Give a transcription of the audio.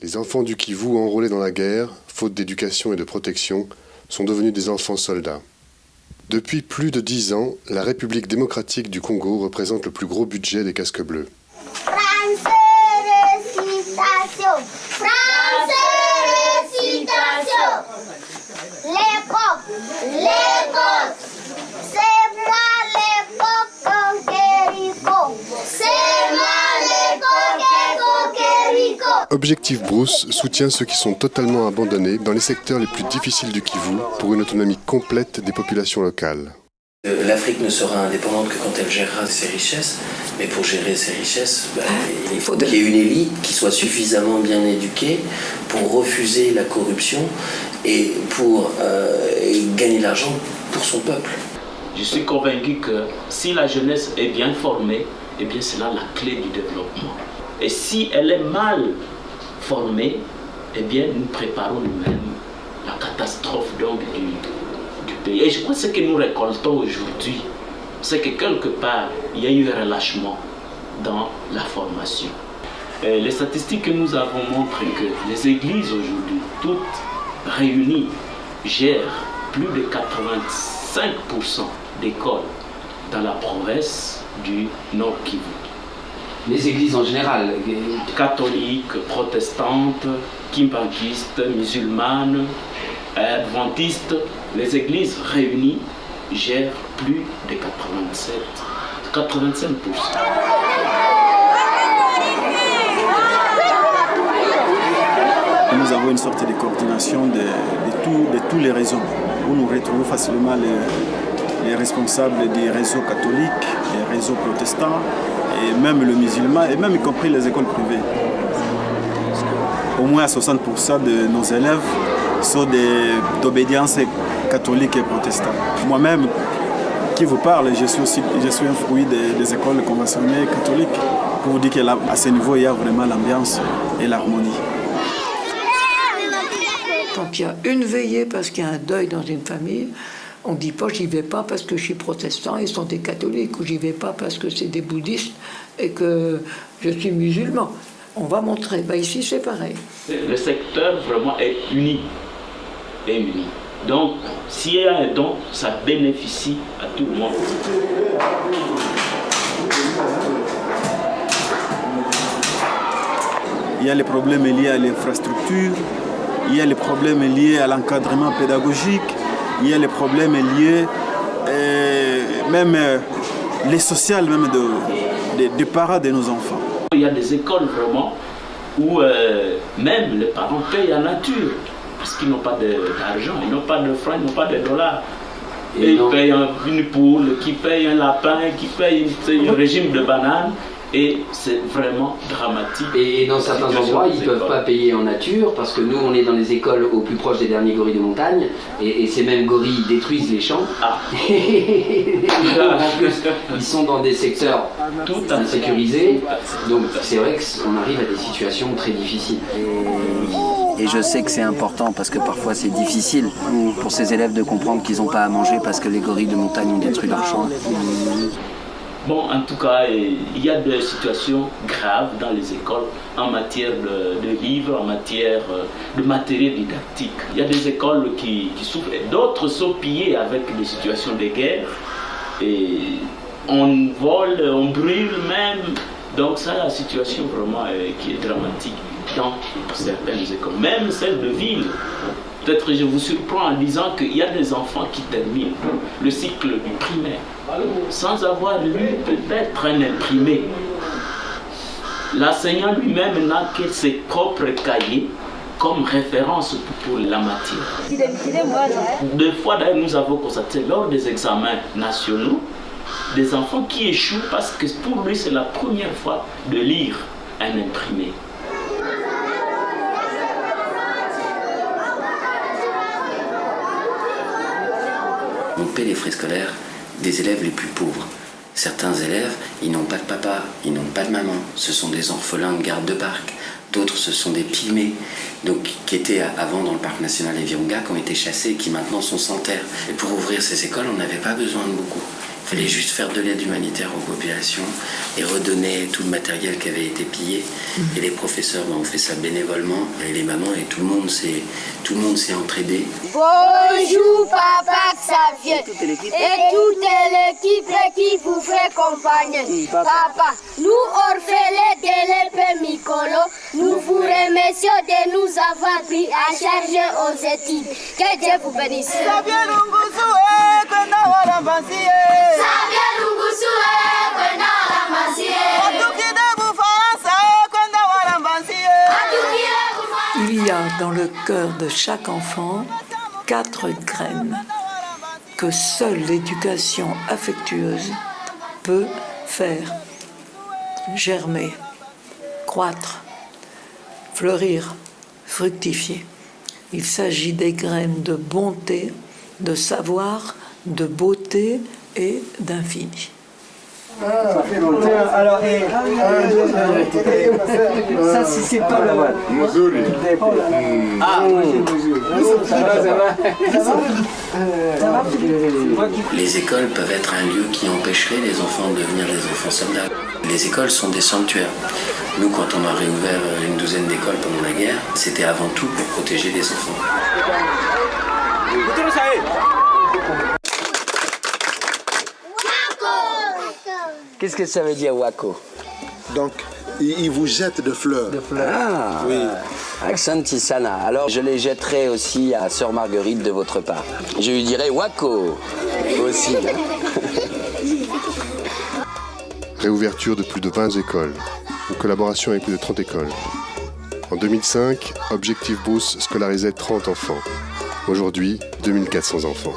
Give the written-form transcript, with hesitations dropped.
Les enfants du Kivu enrôlés dans la guerre, faute d'éducation et de protection, sont devenus des enfants soldats. Depuis plus de 10 ans, la République démocratique du Congo représente le plus gros budget des casques bleus. Français récitation, Français récitation. L'époque, c'est moi l'époque conquérico. C'est moi l'époque conquérico. Objectif Brousse soutient ceux qui sont totalement abandonnés dans les secteurs les plus difficiles du Kivu pour une autonomie complète des populations locales. L'Afrique ne sera indépendante que quand elle gérera ses richesses, mais pour gérer ses richesses, il faut qu'il y ait une élite qui soit suffisamment bien éduquée pour refuser la corruption et pour gagner de l'argent pour son peuple. Je suis convaincu que si la jeunesse est bien formée, eh bien c'est là la clé du développement. Et si elle est mal formée, eh bien nous préparons nous-mêmes la catastrophe donc du pays. Et je crois que ce que nous récoltons aujourd'hui, c'est que quelque part, il y a eu un relâchement dans la formation. Et les statistiques que nous avons montrent que les églises aujourd'hui, toutes réunies, gèrent plus de 85% d'écoles dans la province du Nord Kivu. Les églises en général, Catholiques, protestantes, kimbanguistes, musulmanes, adventistes, les églises réunies gèrent plus de 85%. Nous avons une sorte de coordination de tous les réseaux, où nous retrouvons facilement les responsables des réseaux catholiques, des réseaux protestants, et même le musulman, et même y compris les écoles privées. Au moins 60% de nos élèves sont d'obédience catholique et protestante. Moi-même, qui vous parle, je suis un fruit des écoles conventionnelles catholiques, pour vous dire qu'à ce niveau, il y a vraiment l'ambiance et l'harmonie. Quand il y a une veillée parce qu'il y a un deuil dans une famille, on ne dit pas j'y vais pas parce que je suis protestant et sont des catholiques, ou j'y vais pas parce que c'est des bouddhistes et que je suis musulman. On va montrer, ici c'est pareil. Le secteur vraiment est uni. Donc, s'il y a un don, ça bénéficie à tout le monde. Il y a les problèmes liés à l'infrastructure, il y a les problèmes liés à l'encadrement pédagogique, il y a les problèmes liés, même les sociales même des parents de nos enfants. Il y a des écoles vraiment où même les parents payent en nature. Parce qu'ils n'ont pas d'argent, ils n'ont pas de francs, ils n'ont pas de dollars. Et ils payent une poule, qui paye un lapin, qui paye un régime de bananes. Et c'est vraiment dramatique. Et dans certains endroits, ils ne peuvent pas payer en nature, parce que nous, on est dans les écoles au plus proche des derniers gorilles de montagne, et ces mêmes gorilles détruisent les champs. En plus, ils sont dans des secteurs tout insécurisés, donc c'est vrai qu'on arrive à des situations très difficiles. Et je sais que c'est important parce que parfois c'est difficile pour ces élèves de comprendre qu'ils n'ont pas à manger parce que les gorilles de montagne ont détruit leur champ. Bon, en tout cas, il y a des situations graves dans les écoles en matière de livres, en matière de matériel didactique. Il y a des écoles qui souffrent, d'autres sont pillées avec des situations de guerre. Et on vole, on brûle même. Donc ça, la situation vraiment qui est dramatique dans certaines écoles, même celles de ville. Peut-être que je vous surprends en disant qu'il y a des enfants qui terminent le cycle du primaire sans avoir lu peut-être un imprimé. L'enseignant lui-même n'a que ses propres cahiers comme référence pour la matière. Deux fois d'ailleurs nous avons constaté lors des examens nationaux des enfants qui échouent parce que pour lui c'est la première fois de lire un imprimé. On paie les frais scolaires des élèves les plus pauvres. Certains élèves, ils n'ont pas de papa, ils n'ont pas de maman. Ce sont des orphelins de garde de parc. D'autres, ce sont des pygmées, donc, qui étaient avant dans le parc national des Virunga, qui ont été chassés et qui maintenant sont sans terre. Et pour ouvrir ces écoles, on n'avait pas besoin de beaucoup. Il fallait juste faire de l'aide humanitaire aux populations et redonner tout le matériel qui avait été pillé. Et les professeurs ont fait ça bénévolement, et les mamans, et tout le monde s'est entraidé. Bonjour Papa Xavier et toute l'équipe qui vous fait compagnie. Papa, nous orphelins de l'épée Mikolo, nous vous remercions de nous avoir pris à charger aux études. Que Dieu vous bénisse. Il y a dans le cœur de chaque enfant 4 graines que seule l'éducation affectueuse peut faire germer, croître, fleurir, fructifier. Il s'agit des graines de bonté, de savoir, de beauté et d'infini. Alors, ça, si c'est pas le... Les écoles peuvent être un lieu qui empêcherait les enfants de devenir des enfants soldats. Les écoles sont des sanctuaires. Nous, quand on a réouvert une douzaine d'écoles pendant la guerre, c'était avant tout pour protéger les enfants. Qu'est-ce que ça veut dire, Wako? Donc, il vous jette de fleurs. Ah, oui. Aksanti Sana. Alors, je les jetterai aussi à Sœur Marguerite de votre part. Je lui dirai Wako aussi. Réouverture de plus de 20 écoles. Une collaboration avec plus de 30 écoles. En 2005, Objectif Brousse scolarisait 30 enfants. Aujourd'hui, 2400 enfants.